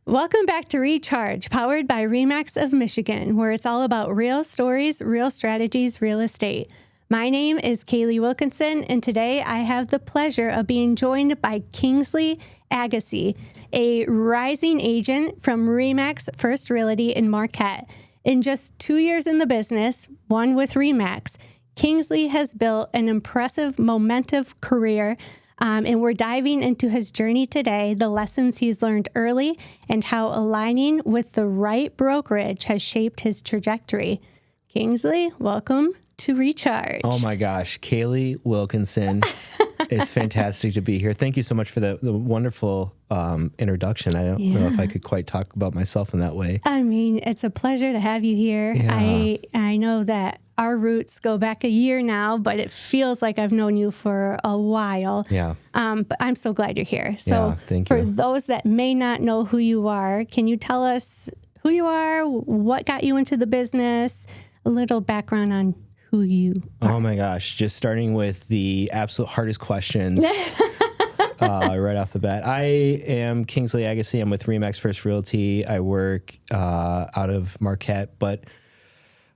Welcome back to Recharge, powered by RE/MAX of Michigan, where it's all about real stories, real strategies, real estate. My name is Kaylee Wilkinson, and today I have the pleasure of being joined by Kingsley Agassi, a rising agent from RE/MAX First Realty in Marquette. In just 2 years in the business, one with RE/MAX, Kingsley has built an impressive, momentum career. And we're diving into his journey today, the lessons he's learned early, and how aligning with the right brokerage has shaped his trajectory. Kingsley, welcome to Recharge. Oh my gosh, Kaylee Wilkinson. It's fantastic to be here. Thank you so much for the wonderful introduction. I don't know if I could quite talk about myself in that way. I mean, it's a pleasure to have you here. Yeah. I know that our roots go back a year now, but it feels like I've known you for a while. Yeah. But I'm so glad you're here. So thank you. For those that may not know who you are, can you tell us who you are, what got you into the business, a little background on who you are? Oh my gosh, just starting with the absolute hardest questions right off the bat. I am Kingsley Agassi. I'm with RE/MAX First Realty. I work out of Marquette, but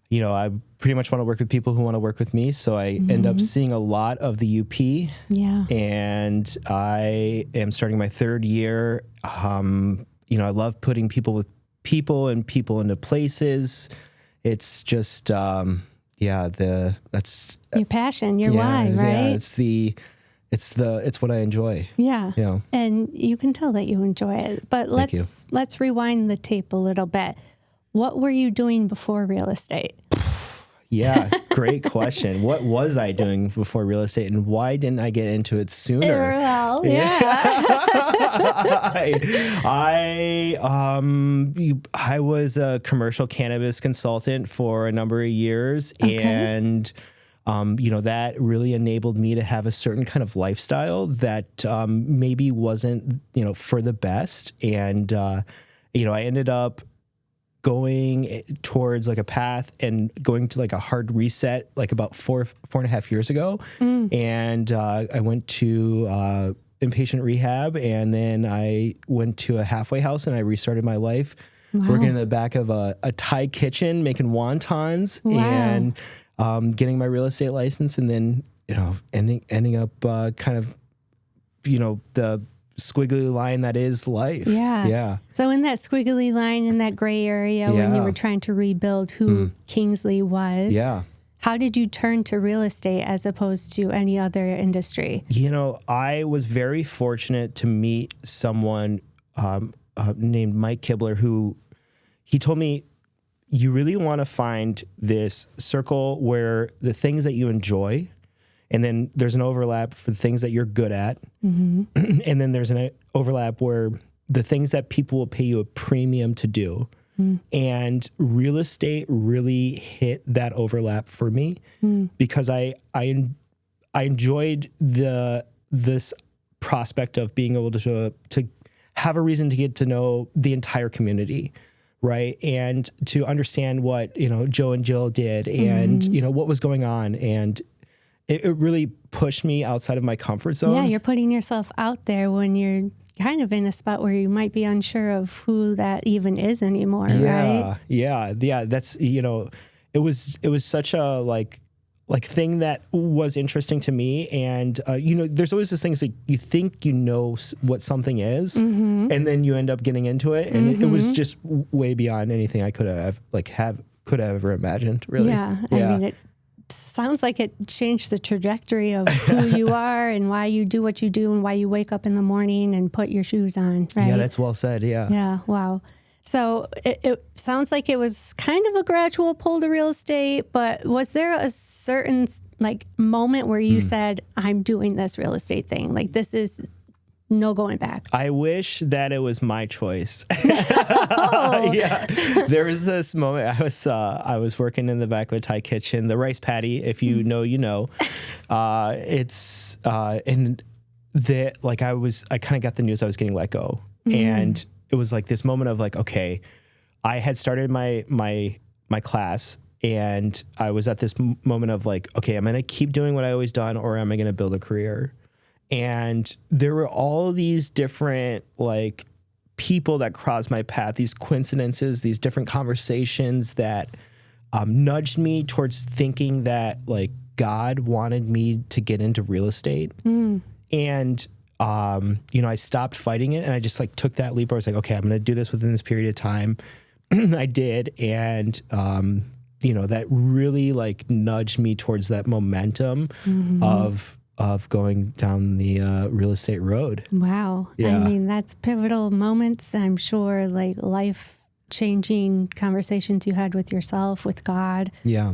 you know, I pretty much want to work with people who want to work with me. So I end up seeing a lot of the UP. Yeah. And I am starting my third year. You know, I love putting people with people and people into places. It's just, that's your passion, your why, right? Yeah, it's what I enjoy. Yeah. You know? And you can tell that you enjoy it. But let's rewind the tape a little bit. What were you doing before real estate? Yeah, great question. What was I doing before real estate, and why didn't I get into it sooner? Well, yeah. I was a commercial cannabis consultant for a number of years, and you know, that really enabled me to have a certain kind of lifestyle that maybe wasn't, you know, for the best, and you know, I ended up going towards like a path and going to like a hard reset, like about four and a half years ago. And I went to inpatient rehab, and then I went to a halfway house and I restarted my life. Wow. Working in the back of a Thai kitchen, making wontons. Wow. And getting my real estate license, and then, you know, ending up kind of, you know, the squiggly line that is life. Yeah. So in that squiggly line, in that gray area, when you were trying to rebuild who Kingsley was, how did you turn to real estate as opposed to any other industry? You know, I was very fortunate to meet someone named Mike Kibler, who he told me, you really want to find this circle where the things that you enjoy, and then there's an overlap for the things that you're good at. And then there's an overlap where the things that people will pay you a premium to do. And real estate really hit that overlap for me because I enjoyed this prospect of being able to have a reason to get to know the entire community. Right. And to understand what, you know, Joe and Jill did, and, you know, what was going on. And it really pushed me outside of my comfort zone. Yeah, you're putting yourself out there when you're kind of in a spot where you might be unsure of who that even is anymore, right? Yeah. That's, you know, it was such a like thing that was interesting to me. And, you know, there's always this things that you think you know what something is, and then you end up getting into it. And it was just way beyond anything I could have ever imagined, really. Yeah. I mean, it sounds like it changed the trajectory of who you are and why you do what you do and why you wake up in the morning and put your shoes on, right? Yeah, that's well said. Yeah. Yeah. Wow. So it sounds like it was kind of a gradual pull to real estate, but was there a certain like moment where you said, I'm doing this real estate thing? Like, this is no going back. I wish that it was my choice. Yeah, there was this moment. I was working in the back of a Thai kitchen, the rice paddy. If you know, you know. And that like I kind of got the news I was getting let go, and it was like this moment of like, okay, I had started my class, and I was at this moment of like, okay, I'm going to keep doing what I always done, or am I going to build a career? And there were all these different like people that crossed my path, these coincidences, these different conversations that nudged me towards thinking that like God wanted me to get into real estate. And, I stopped fighting it, and I just like took that leap where I was like, okay, I'm going to do this within this period of time. I did. And, that really like nudged me towards that momentum of going down the real estate road. Wow. Yeah. I mean, that's pivotal moments. I'm sure like life-changing conversations you had with yourself, with God. Yeah.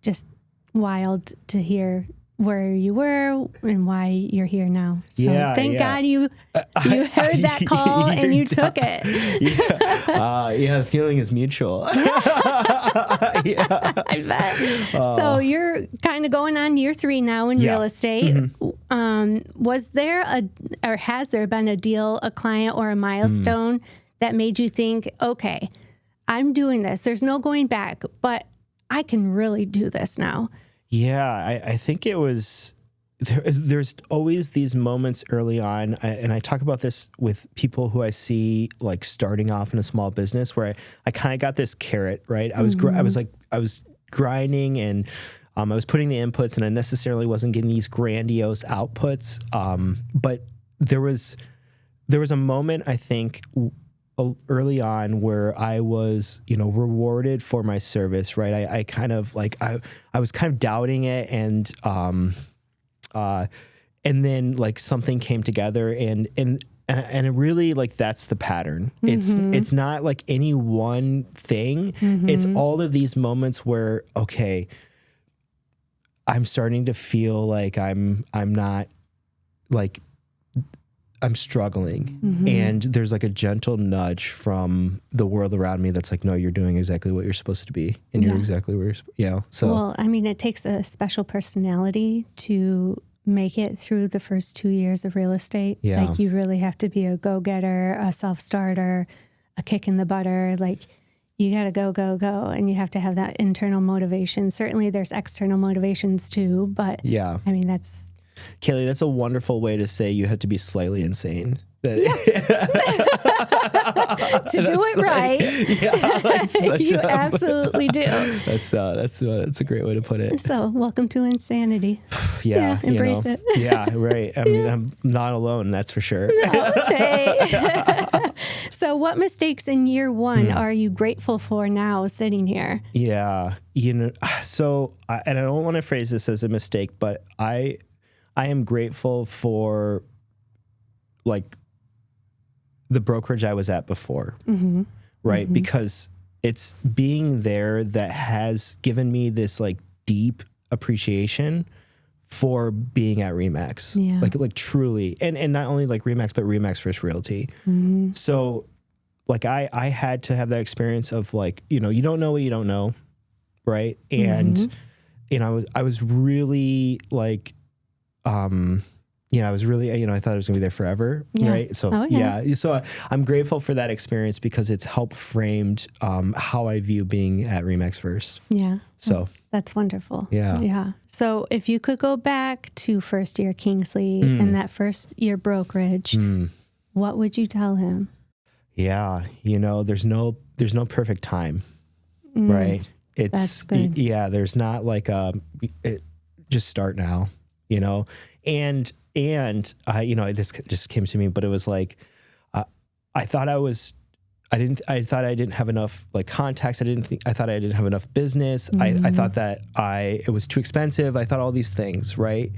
Just wild to hear where you were and why you're here now. So thank God you heard that call and you took it. The feeling is mutual. I bet. So you're kind of going on year 3 now in real estate. Was there has there been a deal, a client, or a milestone that made you think, okay, I'm doing this. There's no going back, but I can really do this now? Yeah, I think it was, there's always these moments early on, and I talk about this with people who I see like starting off in a small business, where I kind of got this carrot, right? I was grinding, and I was putting the inputs, and I necessarily wasn't getting these grandiose outputs. But there was a moment, I think, early on where I was, rewarded for my service, right? I kind of like, I was kind of doubting it, and then like something came together, and it really like, that's the pattern. It's not like any one thing. It's all of these moments where, okay, I'm starting to feel like I'm not like, I'm struggling, and there's like a gentle nudge from the world around me that's like, no, you're doing exactly what you're supposed to be, and you're exactly where you're, so. Well, I mean, it takes a special personality to make it through the first 2 years of real estate. Yeah. Like, you really have to be a go-getter, a self-starter, a kick in the butter. Like, you got to go, and you have to have that internal motivation. Certainly there's external motivations too, but I mean, that's... Kaylee, that's a wonderful way to say you have to be slightly insane. To do it right. You absolutely do. That's a great way to put it. So welcome to insanity. Embrace it. Yeah, right. I mean, I'm not alone, that's for sure. So what mistakes in year 1 are you grateful for now sitting here? Yeah. So, and I don't want to phrase this as a mistake, but I am grateful for like the brokerage I was at before, right? Because it's being there that has given me this like deep appreciation for being at RE/MAX, like truly, and not only like RE/MAX, but RE/MAX First Realty. So like I had to have that experience of like, you don't know what you don't know, right? And I was really like, I was really, I thought I was gonna be there forever, right? So so I'm grateful for that experience because it's helped framed how I view being at RE/MAX First. Yeah. So that's wonderful. Yeah. Yeah. So if you could go back to first year Kingsley and that first year brokerage, what would you tell him? Yeah, there's no perfect time, right? That's good. There's not like just start now, and this just came to me, but it was like, I thought I thought I didn't have enough like contacts. I thought I didn't have enough business. I thought that it was too expensive. I thought all these things, right?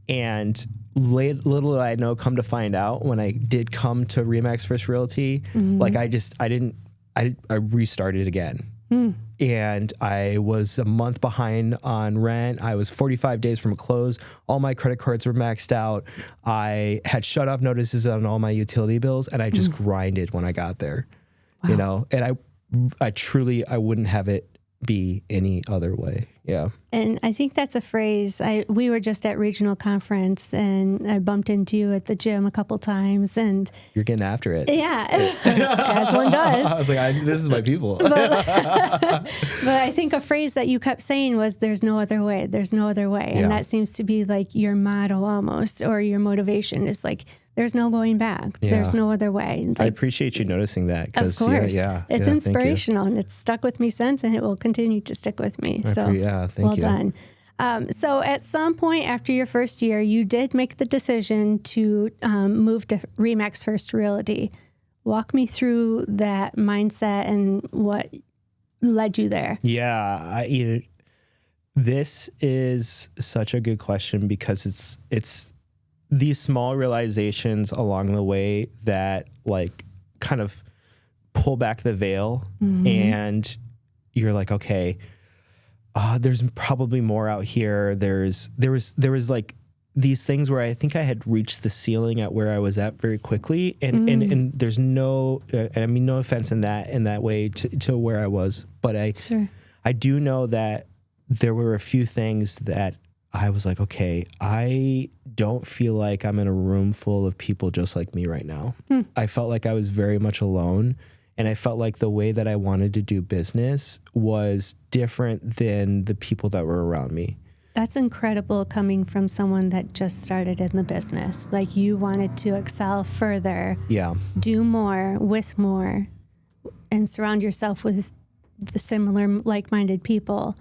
And little did I know, come to find out when I did come to RE/MAX First Realty, like I restarted again. And I was a month behind on rent. I was 45 days from a close. All my credit cards were maxed out. I had shut off notices on all my utility bills, and I just grinded when I got there, and I truly, I wouldn't have it be any other way, Yeah. And I think that's a phrase. We were just at regional conference, and I bumped into you at the gym a couple times, and You're getting after it. yeah, as one does. I was like, this is my people. But I think a phrase that you kept saying was, "There's no other way. There's no other way," and that seems to be like your motto almost, or your motivation is like, "There's no going back. Yeah. There's no other way." Like, I appreciate you noticing that. Of course, it's inspirational, and it's stuck with me since, and it will continue to stick with me. Thank you. Well done. So at some point after your first year, you did make the decision to move to RE/MAX First Realty. Walk me through that mindset and what led you there. Yeah, this is such a good question because it's these small realizations along the way that like kind of pull back the veil, and you're like, okay, there's probably more out here. There was like these things where I think I had reached the ceiling at where I was at very quickly, and there's no, I mean, no offense in that way to where I was, but I do know that there were a few things that I was like, okay, I don't feel like I'm in a room full of people just like me right now. I felt like I was very much alone. And I felt like the way that I wanted to do business was different than the people that were around me. That's incredible coming from someone that just started in the business. Like, you wanted to excel further, do more with more, and surround yourself with the similar like-minded people.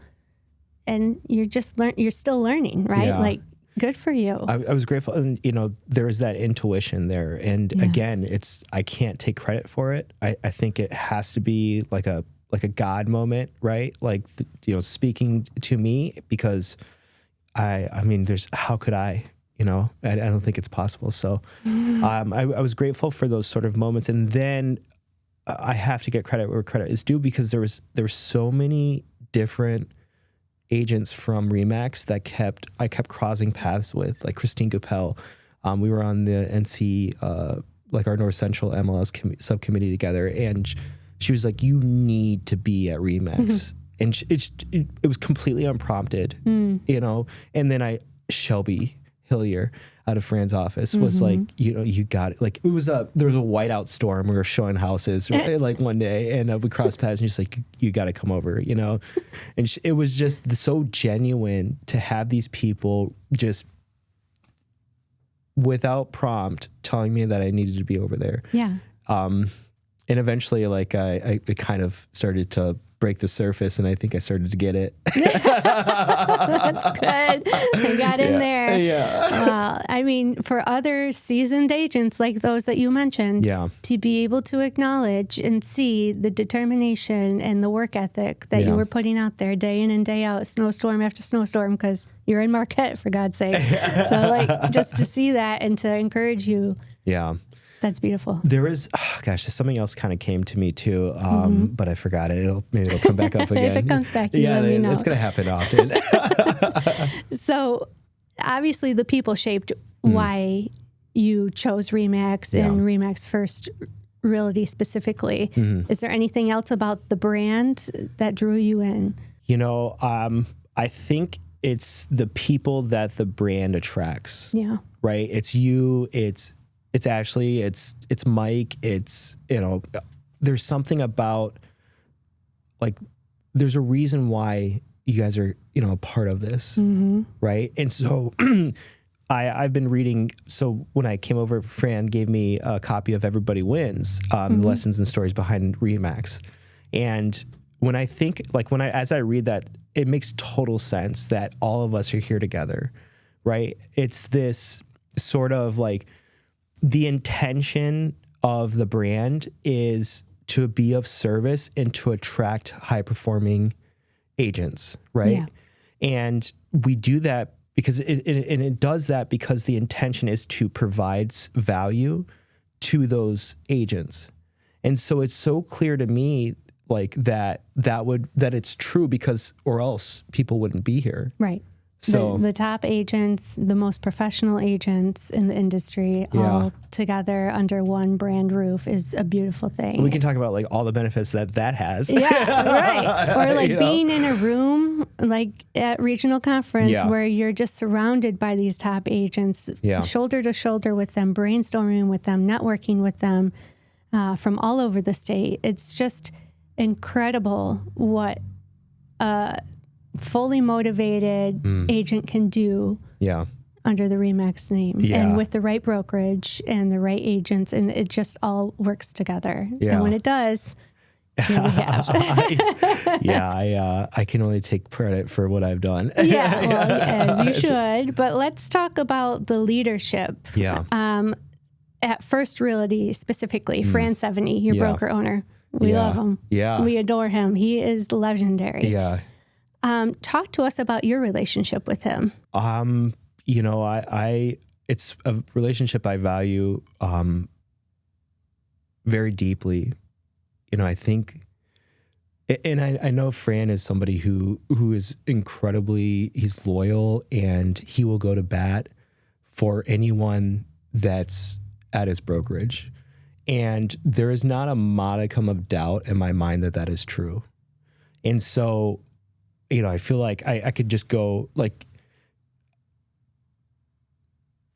And you're just you're still learning, right? Yeah. Like, good for you. I was grateful. And, there's that intuition there. And again, I can't take credit for it. I think it has to be like a God moment, right? Like, speaking to me, because I mean, how could I don't think it's possible. So I was grateful for those sort of moments. And then I have to get credit where credit is due, because there were so many different agents from RE/MAX that I kept crossing paths with, like Christine Goupel. We were on the NC, like our North Central MLS subcommittee together, and she was like, "You need to be at RE/MAX," and it was completely unprompted, And then Shelby Hillier out of Fran's office was like, you got it. Like, there was a whiteout storm. We were showing houses like one day, and we crossed paths, and she's like, you got to come over, and it was just so genuine to have these people just without prompt telling me that I needed to be over there. Yeah. And eventually, like, I kind of started to break the surface, and I think I started to get it. That's good. I got in there. Yeah. I mean, for other seasoned agents like those that you mentioned, to be able to acknowledge and see the determination and the work ethic that you were putting out there day in and day out, snowstorm after snowstorm, because you're in Marquette, for God's sake. So, like, just to see that and to encourage you. Yeah. That's beautiful. There is, something else kind of came to me too, but I forgot it. Maybe it'll come back up again. If it comes back, let me know. It's going to happen often. So, obviously, the people shaped why you chose RE/MAX and RE/MAX First Realty specifically. Is there anything else about the brand that drew you in? I think it's the people that the brand attracts. Yeah. Right? It's you, it's Ashley, it's Mike, there's something about, like, there's a reason why you guys are, a part of this, right? And so I've been reading, so when I came over, Fran gave me a copy of Everybody Wins, the lessons and stories behind RE/MAX. And when I think, like, as I read that, it makes total sense that all of us are here together, right? It's this sort of like, the intention of the brand is to be of service and to attract high-performing agents, right? Yeah. And we do that because it does that because the intention is to provide value to those agents. And so it's so clear to me, like, that it's true, because or else people wouldn't be here. Right. The top agents, the most professional agents in the industry, all together under one brand roof is a beautiful thing. We can talk about like all the benefits that has. Yeah, right. Or like being in a room like at regional conference where you're just surrounded by these top agents, shoulder to shoulder with them, brainstorming with them, networking with them from all over the state. It's just incredible what fully motivated agent can do under the RE/MAX name and with the right brokerage and the right agents, and it just all works together. And when it does, here we have. I can only take credit for what I've done. As you should. But let's talk about the leadership. At First Realty specifically, Fran Sevegney, your broker owner. We love him. We adore him. He is legendary. Talk to us about your relationship with him. It's a relationship I value very deeply. I think, and I know Fran is somebody who is he's loyal, and he will go to bat for anyone that's at his brokerage. And there is not a modicum of doubt in my mind that is true. And so, I feel like I could just go like,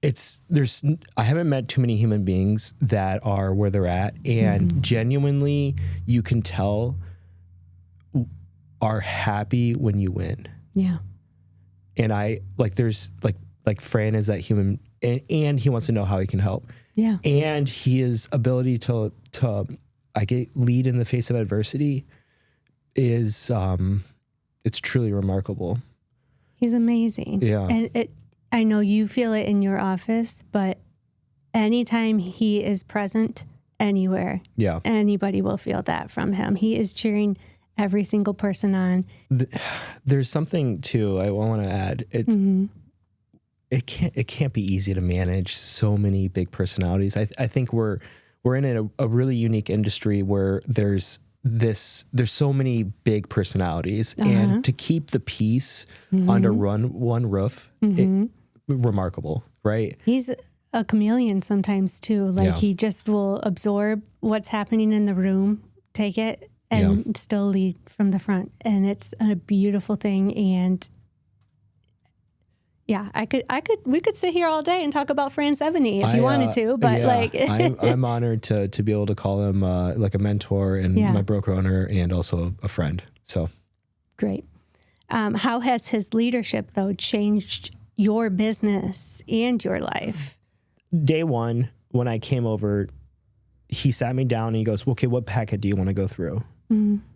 I haven't met too many human beings that are where they're at, and genuinely you can tell are happy when you win. And there's Fran is that human, and he wants to know how he can help. And his ability to lead in the face of adversity is, it's truly remarkable. He's amazing. And I know you feel it in your office, but anytime he is present anywhere, anybody will feel that from him. He is cheering every single person on. There's something too I want to add. It can't be easy to manage so many big personalities. I think we're in a really unique industry where there's so many big personalities, and to keep the peace under one roof, remarkable, right? He's a chameleon sometimes too. He just will absorb what's happening in the room, take it, and still lead from the front. And it's a beautiful thing. And we could sit here all day and talk about Fran Sevegney if you wanted to, but I'm honored to be able to call him like a mentor and my broker owner, and also a friend. So great. How has his leadership though changed your business and your life? Day one, when I came over, he sat me down and he goes, "Okay, what packet do you want to go through?"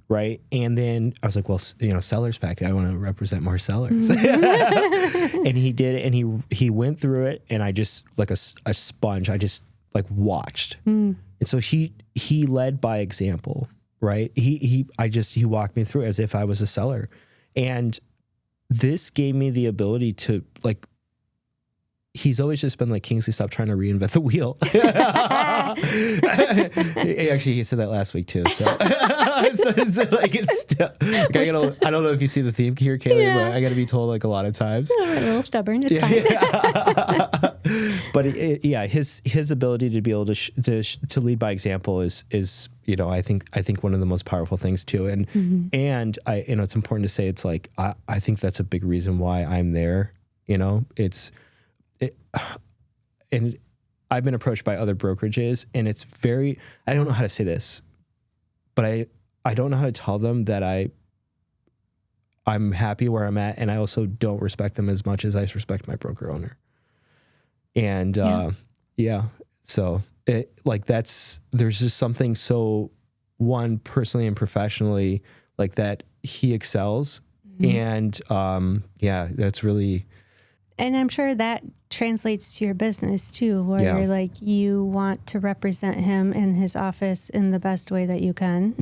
Right. And then I was like, well, seller's packet. I want to represent more sellers. And he did it, and he went through it, and I just like a sponge. I just like watched. And so he led by example, right? He walked me through as if I was a seller. And this gave me the ability to like, he's always just been like, Kingsley, stop trying to reinvent the wheel. Actually, he said that last week too. So, I don't know if you see the theme here, Kaylee, but I got to be told like a lot of times. A little stubborn. It's fine. But his ability to be able to lead by example is I think one of the most powerful things too. And it's important to say, it's like I think that's a big reason why I'm there. And I've been approached by other brokerages, and it's I don't know how to say this, but I don't know how to tell them that I'm happy where I'm at, and I also don't respect them as much as I respect my broker owner. And so there's just something so, one, personally and professionally, like that he excels. And that's really. And I'm sure that translates to your business too, where like you want to represent him in his office in the best way that you can.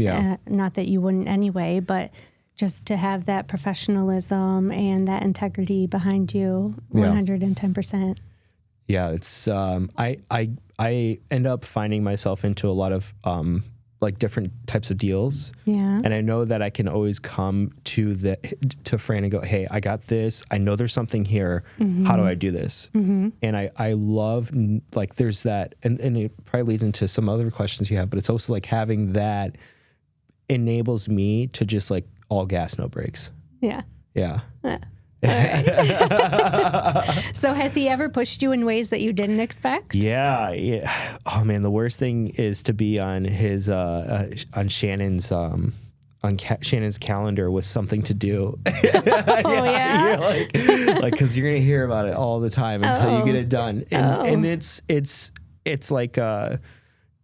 Not that you wouldn't anyway, but just to have that professionalism and that integrity behind you 110%. Yeah, it's I end up finding myself into a lot of like different types of deals. Yeah. And I know that I can always come to Fran and go, hey, I got this. I know there's something here. How do I do this? And I love, like, there's that, and it probably leads into some other questions you have, but it's also like having that enables me to just like all gas, no brakes. Yeah. Yeah. All right. So has he ever pushed you in ways that you didn't expect? Yeah. Oh man, the worst thing is to be on his on Shannon's Shannon's calendar with something to do. Yeah. You're like because you're gonna hear about it all the time until you get it done. And it's like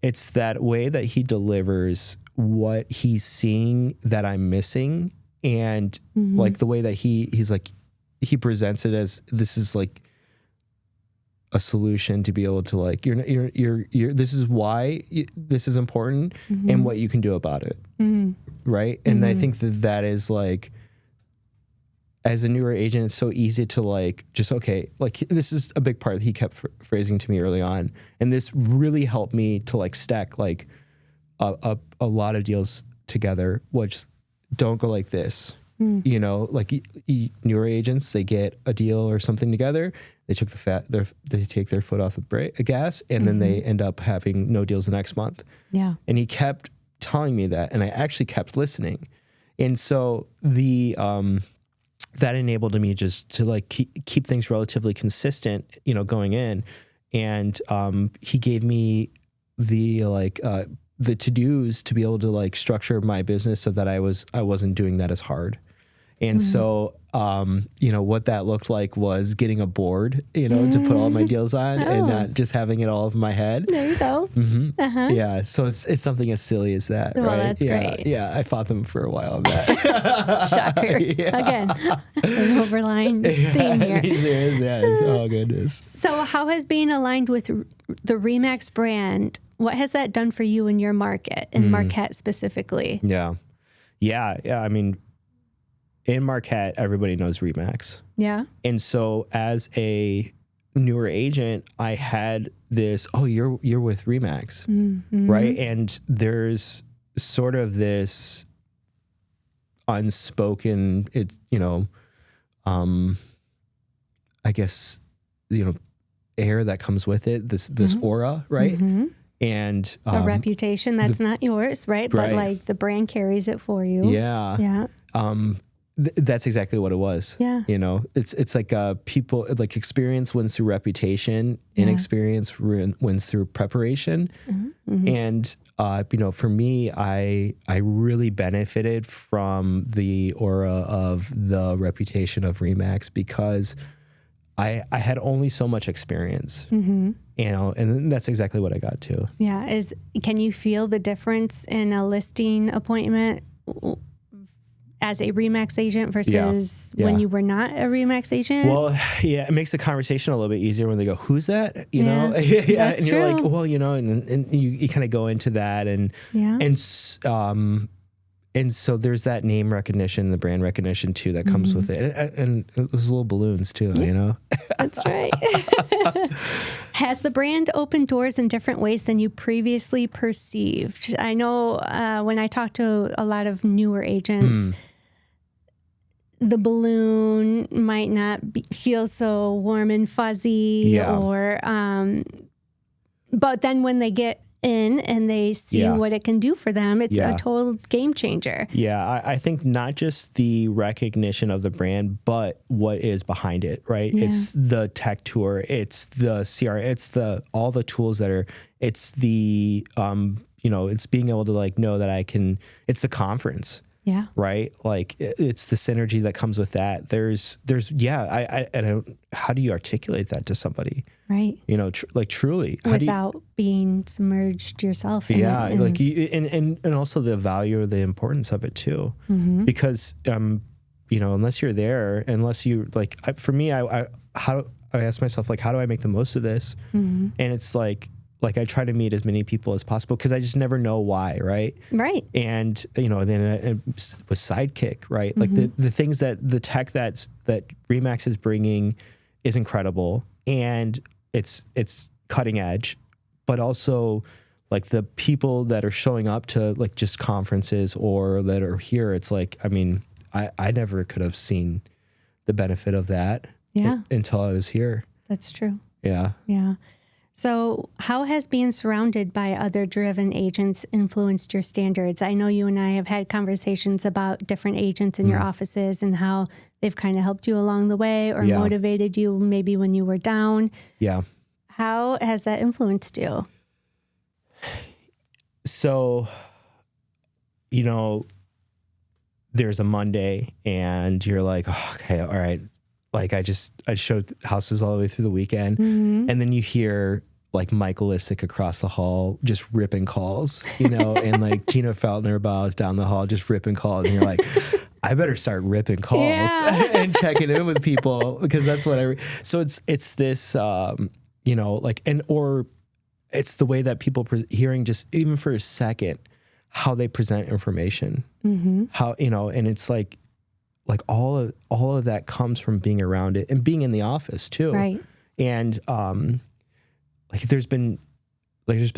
it's that way that he delivers what he's seeing that I'm missing, and like the way that he's like he presents it as this is like a solution to be able to like you're this is why this is important and what you can do about it, right? And I think that is like, as a newer agent, it's so easy to like just like this is a big part that he kept phrasing to me early on, and this really helped me to like stack like a lot of deals together, which don't go like this. You know, like newer agents, they get a deal or something together. They took they take their foot off the gas, and then they end up having no deals the next month. Yeah. And he kept telling me that, and I actually kept listening. And so that enabled me just to like keep things relatively consistent, you know, going in. And he gave me the to-dos to be able to like structure my business so that I wasn't doing that as hard. And so, you know, what that looked like was getting a board, you know, to put all my deals on and not just having it all over my head. There you go. Yeah. So it's something as silly as that, well, right? That's great. Yeah. I fought them for a while on that. Shocker. Again, an overlying theme here. There is, yeah. Oh, goodness. So how has being aligned with the RE/MAX brand, what has that done for you in your market, in Marquette specifically? Yeah. I mean, in Marquette, everybody knows RE/MAX. Yeah. And so as a newer agent, I had this, you're with RE/MAX, right? And there's sort of this unspoken, I guess, air that comes with it, this aura, right? And a reputation that's not yours, right? But like the brand carries it for you. Yeah. That's exactly what it was. Yeah. It's like people, like experience wins through reputation, inexperience wins through preparation. And, for me, I really benefited from the aura of the reputation of RE/MAX because I had only so much experience, and that's exactly what I got to. Yeah. Can you feel the difference in a listing appointment as a RE/MAX agent versus when you were not a RE/MAX agent? Well, yeah, it makes the conversation a little bit easier when they go, "Who's that?" You know, that's and true. You're like, well, and you kind of go into that, and so there's that name recognition, the brand recognition too that comes with it, and those little balloons too, you know. That's right. Has the brand opened doors in different ways than you previously perceived? I know when I talk to a lot of newer agents, the balloon might not feel so warm and fuzzy, but then when they get in and they see what it can do for them, it's a total game changer. Yeah, I think not just the recognition of the brand, but what is behind it, right? Yeah. It's the tech tour, it's the CR, it's all the tools that are, it's the, it's being able to like know that it's the conference. Yeah. Right. Like it's the synergy that comes with that. How do you articulate that to somebody? Right. Truly. Without being submerged yourself. And also the value or the importance of it too. Because, unless you're there, unless you for me, I ask myself, like, how do I make the most of this? And it's like I try to meet as many people as possible because I just never know why, right? Right. And, then with Sidekick, right? Like the things that the tech that RE/MAX is bringing is incredible and it's cutting edge, but also like the people that are showing up to like just conferences or that are here, it's like, I mean, I never could have seen the benefit of that until I was here. That's true. Yeah. Yeah. So how has being surrounded by other driven agents influenced your standards? I know you and I have had conversations about different agents in your offices and how they've kind of helped you along the way or motivated you maybe when you were down. Yeah. How has that influenced you? So, you know, there's a Monday and you're like, oh, okay, all right. Like I showed houses all the way through the weekend. And then you hear like Michael Lissick across the hall just ripping calls, you know, and like Gina Feltner down the hall just ripping calls. And you're like, I better start ripping calls and checking in with people because that's what so it's this, you know, like, or it's the way that people hearing just even for a second, how they present information, how, you know, and it's like all of that comes from being around it and being in the office too. Right. And, like there's been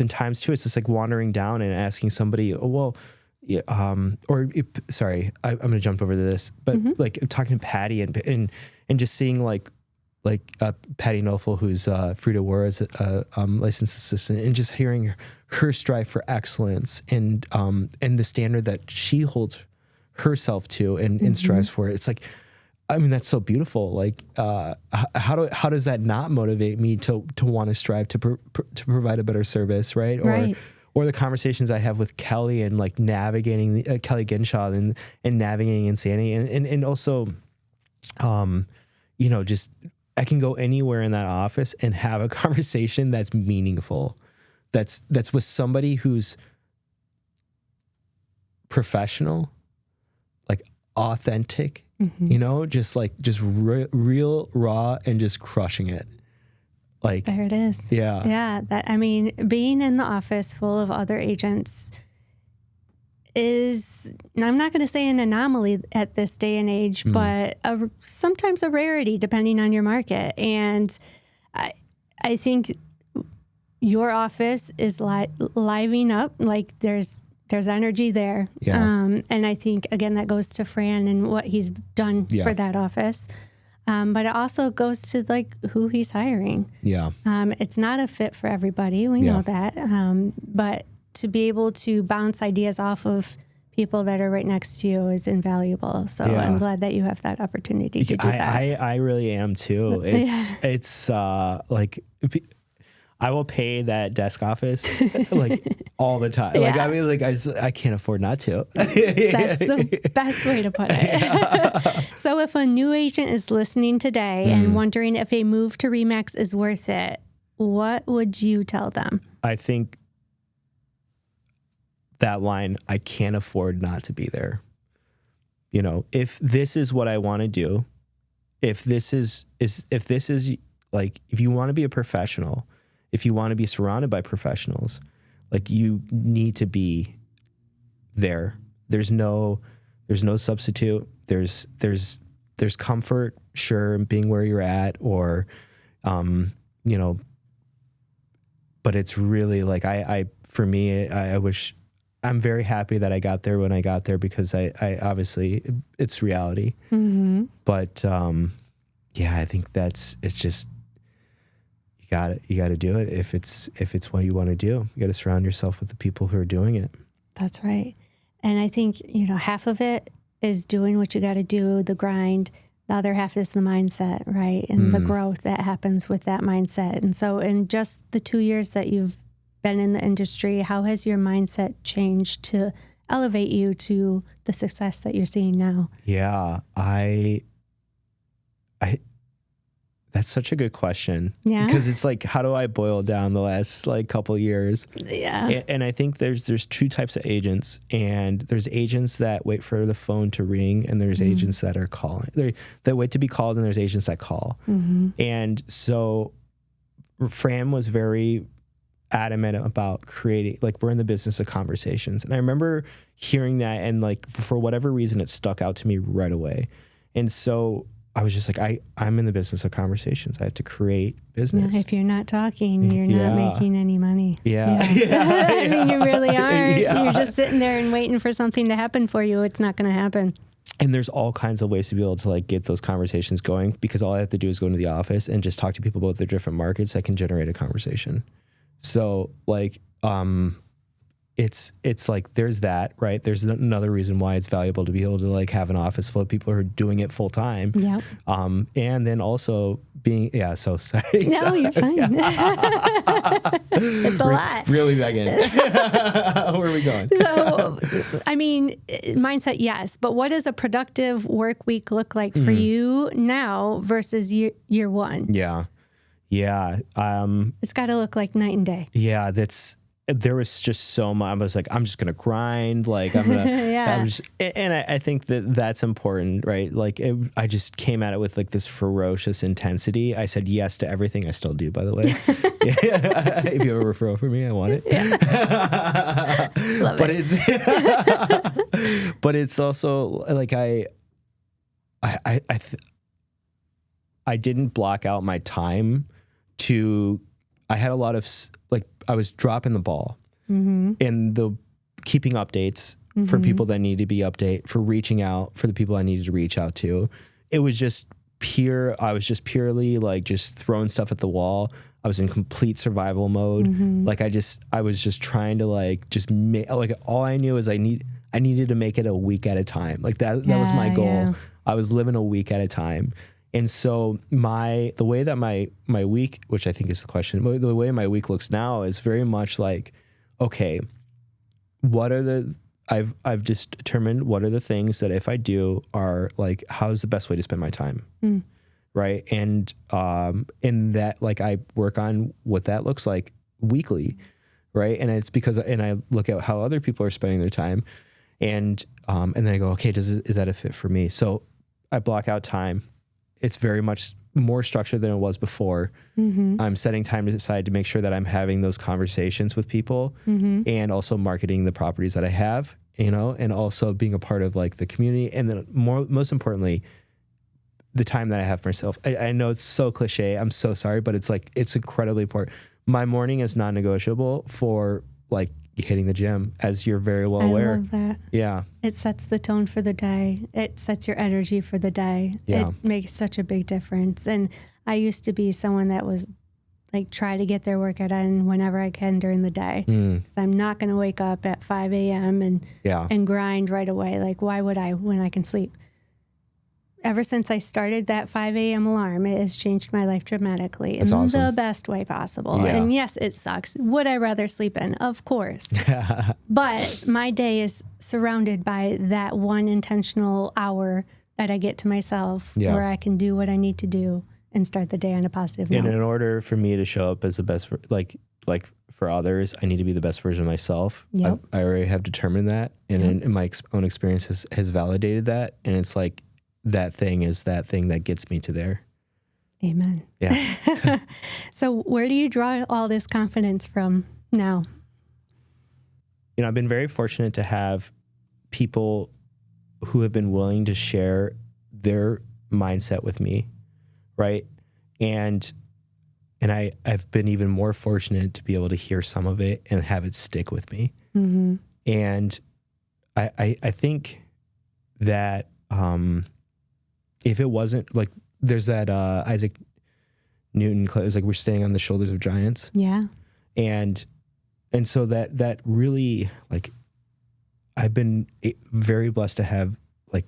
times too, it's just like wandering down and asking somebody, oh, well, yeah, sorry, I'm going to jump over to this, but like talking to Patty and just seeing like Patty Nofel, who's Frida Wara's licensed assistant, and just hearing her strive for excellence and the standard that she holds herself to and strives for it. It's like, I mean, that's so beautiful. Like, how does that not motivate me to want to strive to provide a better service, right? Or the conversations I have with Kelly and like navigating Kelly Ginshaw and navigating insanity and also, you know, just I can go anywhere in that office and have a conversation that's meaningful. That's with somebody who's professional, like authentic, you know, just real, raw, and just crushing it. Like there it is. Yeah. Yeah. That, I mean, being in the office full of other agents is, I'm not going to say an anomaly at this day and age, but sometimes a rarity depending on your market. And I think your office is living up, like there's energy there. Yeah. And I think, again, that goes to Fran and what he's done for that office. But it also goes to like who he's hiring. Yeah. It's not a fit for everybody. We know that. But to be able to bounce ideas off of people that are right next to you is invaluable. So I'm glad that you have that opportunity to do that. I really am too. It's like I will pay that desk office like all the time. Like, I mean, like I can't afford not to. That's the best way to put it. So if a new agent is listening today and wondering if a move to RE/MAX is worth it, what would you tell them? I think that line, I can't afford not to be there. You know, if this is what I want to do, if this is like, if you want to be a professional, if you want to be surrounded by professionals, like you need to be there. There's no substitute. There's comfort, sure, in being where you're at, or, you know, but it's really like, for me, I wish, I'm very happy that I got there when I got there because I obviously it's reality. But, yeah, I think it's just, you got to do it. If it's what you want to do, you got to surround yourself with the people who are doing it. That's right. And I think, you know, half of it is doing what you got to do, the grind. The other half is the mindset, right? And the growth that happens with that mindset. And so in just the 2 years that you've been in the industry, how has your mindset changed to elevate you to the success that you're seeing now? Yeah, that's such a good question. Yeah. Because it's like, how do I boil down the last like couple of years? Yeah. And I think there's two types of agents, and there's agents that wait for the phone to ring, and there's agents that are calling. They wait to be called, and there's agents that call. And so Fran was very adamant about creating, like, we're in the business of conversations. And I remember hearing that, and like, for whatever reason, it stuck out to me right away. And so I was just like, I'm in the business of conversations. I have to create business. Yeah, if you're not talking, you're not making any money. Yeah. I mean, you really aren't. You're just sitting there and waiting for something to happen for you. It's not going to happen. And there's all kinds of ways to be able to like get those conversations going, because all I have to do is go into the office and just talk to people about their different markets that can generate a conversation. So like, it's like, there's that, right? There's another reason why it's valuable to be able to like have an office full of people who are doing it full time. Yeah. And then also being, so sorry. No, you're fine. It's a lot. Really, Megan. Where are we going? So, I mean, mindset, yes. But what does a productive work week look like for you now versus year one? Yeah. Yeah. It's got to look like night and day. Yeah. There was just so much. I was like, I'm just going to grind. Like I'm going to, I think that's important, right? Like I just came at it with like this ferocious intensity. I said yes to everything. I still do, by the way. If you have a referral for me, I want it. Yeah. Love it. But it's also like, I didn't block out my time I had a lot of like, I was dropping the ball in the keeping updates for people that need to be for reaching out for the people I needed to reach out to. It was just I was just purely like just throwing stuff at the wall. I was in complete survival mode. Like I was just trying to like, just make, like all I knew is I needed to make it a week at a time. Like that was my goal. Yeah. I was living a week at a time. And so the way that my week, which I think is the question, the way my week looks now is very much like, okay, I've just determined what are the things that if I do are like, how's the best way to spend my time? Right. And in that, like I work on what that looks like weekly. Right. And it's because, and I look at how other people are spending their time and then I go, okay, is that a fit for me? So I block out time. It's very much more structured than it was before. I'm setting time aside to make sure that I'm having those conversations with people and also marketing the properties that I have, and also being a part of like the community. And then most importantly, the time that I have for myself. I know it's so cliche. I'm so sorry, but it's like, it's incredibly important. My morning is non-negotiable for like hitting the gym, as you're very well aware. I love that. Yeah. It sets the tone for the day. It sets your energy for the day. Yeah. It makes such a big difference. And I used to be someone that was like, try to get their workout in whenever I can during the day. 'Cause I'm not going to wake up at 5 a.m. and grind right away. Like, why would I when I can sleep? Ever since I started that 5 a.m. alarm, it has changed my life dramatically in the best way possible. Yeah. And yes, it sucks. Would I rather sleep in? Of course. But my day is surrounded by that one intentional hour that I get to myself where I can do what I need to do and start the day on a positive note. And in order for me to show up as the best, like for others, I need to be the best version of myself. Yep. I already have determined that. And in my own experience has validated that. And it's like, that thing is that thing that gets me to there. Amen. Yeah. So where do you draw all this confidence from now? I've been very fortunate to have people who have been willing to share their mindset with me. Right. And I've been even more fortunate to be able to hear some of it and have it stick with me. And I think that, if it wasn't like, there's that Isaac Newton, it was like, we're standing on the shoulders of giants. Yeah. And so that really, like, I've been very blessed to have like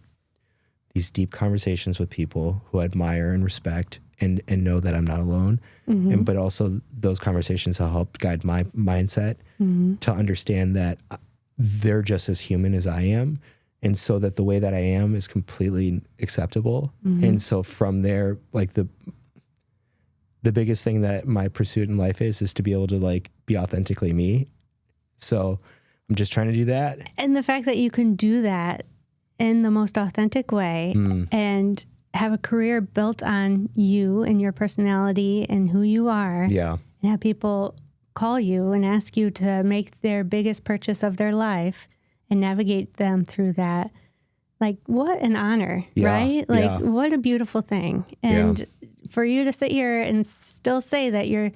these deep conversations with people who I admire and respect and know that I'm not alone. But also those conversations have helped guide my mindset to understand that they're just as human as I am. And so that the way that I am is completely acceptable. And so from there, like the biggest thing that my pursuit in life is to be able to like be authentically me. So I'm just trying to do that. And the fact that you can do that in the most authentic way and have a career built on you and your personality and who you are. Yeah. And have people call you and ask you to make their biggest purchase of their life and navigate them through that. like, what an honor, Yeah, right? Like, yeah. what a beautiful thing. And for you to sit here and still say that you're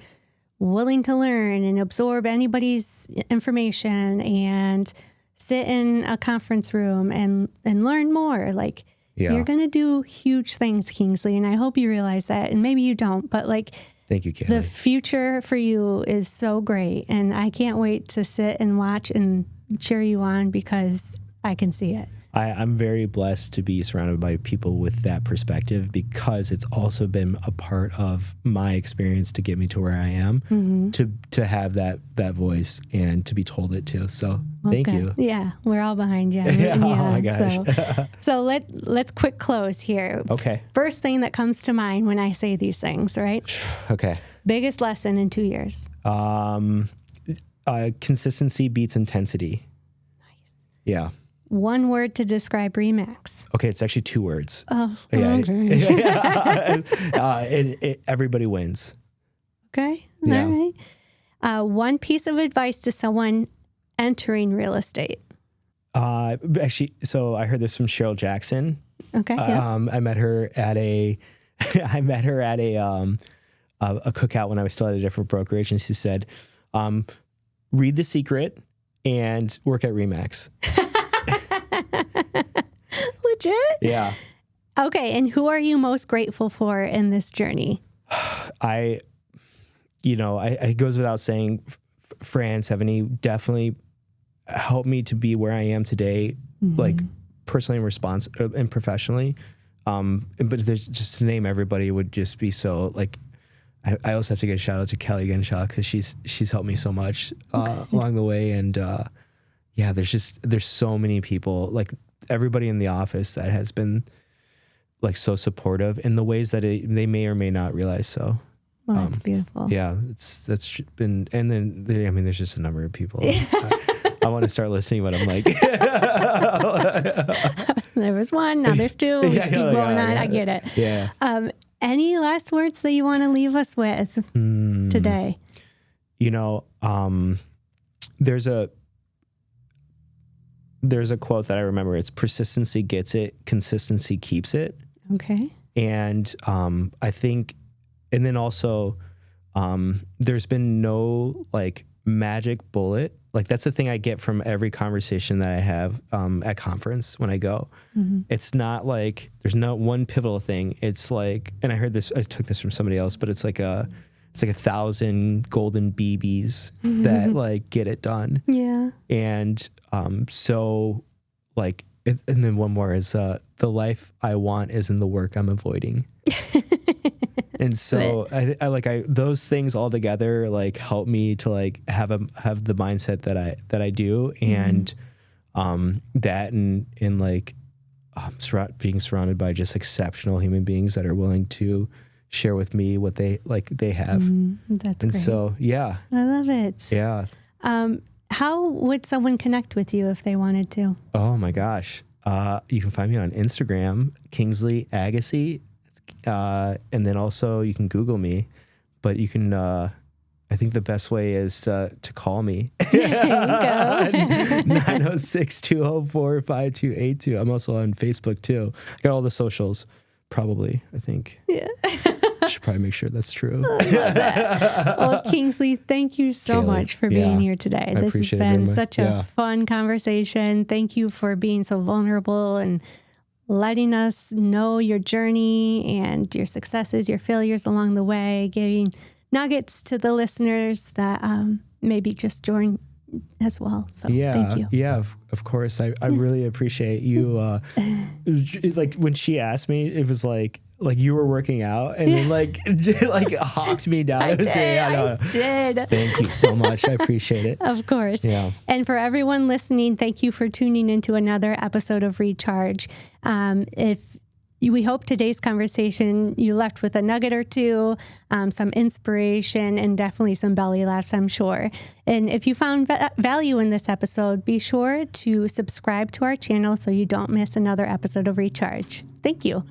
willing to learn and absorb anybody's information and sit in a conference room and learn more, like, you're going to do huge things, Kingsley. And I hope you realize that. And maybe you don't, but like, Thank you, Kaylee. the future for you is so great. And I can't wait to sit and watch and cheer you on because I can see it. I'm very blessed to be surrounded by people with that perspective because it's also been a part of my experience to get me to where I am, to have that voice and to be told it too. So thank you. Yeah, we're all behind you. Oh my gosh. So let's quick close here. Okay. First thing that comes to mind when I say these things, right? Okay. Biggest lesson in 2 years. Consistency beats intensity. Nice. Yeah. One word to describe RE/MAX. Okay, it's actually 2 words. Oh, yeah. okay. Everybody wins. Okay. Yeah. All right. One piece of advice to someone entering real estate. Actually, so I heard this from Cheryl Jackson. Okay. Yeah. I met her at a cookout when I was still at a different brokerage, and she said, "Read The Secret and work at RE/MAX." Legit? Yeah. Okay. And who are you most grateful for in this journey? It goes without saying, Fran Sevegney definitely helped me to be where I am today, like personally and professionally. But there's just to name everybody would just be so like. I also have to get a shout out to Kelly Genshaw because she's helped me so much along the way, and there's so many people, like everybody in the office that has been like so supportive in the ways that they may or may not realize. So. Well, that's beautiful. Yeah, that's been, and then there's just a number of people. I want to start listening, but I'm like, there was one, now there's two. We keep going on. I get it. Yeah. Any last words that you want to leave us with today? There's a quote that I remember. It's persistency gets it, consistency keeps it. Okay. And I think. And then also, there's been no like magic bullet. Like that's the thing I get from every conversation that I have at conference when I go. It's not like there's not one pivotal thing. It's like, and I took this from somebody else, but it's like 1,000 golden BBs that like get it done. Yeah. And so like, and then one more is the life I want isn't the work I'm avoiding. And so I those things all together like help me to like have the mindset that I do, and that and like being surrounded by just exceptional human beings that are willing to share with me what they have. That's and great. So yeah, I love it. Yeah. How would someone connect with you if they wanted to? Oh my gosh, you can find me on Instagram, Kingsley Agassi. And then also you can Google me, but you can, I think the best way is to call me. There you go. 906-204-5282. I'm also on Facebook too. I got all the socials, probably, I think. Yeah. I should probably make sure that's true. I love that. Well, Kingsley, thank you so Kaylee, much for being here today. This has been such a fun conversation. Thank you for being so vulnerable and letting us know your journey and your successes, your failures along the way, giving nuggets to the listeners that maybe just join as well. So thank you. Yeah, of course. I really appreciate you. It's like when she asked me, it was like you were working out and then like hawked me down. I did. Thank you so much. I appreciate it. Of course. Yeah. And for everyone listening, thank you for tuning into another episode of Recharge. We hope today's conversation you left with a nugget or two, some inspiration, and definitely some belly laughs, I'm sure. And if you found value in this episode, be sure to subscribe to our channel so you don't miss another episode of Recharge. Thank you.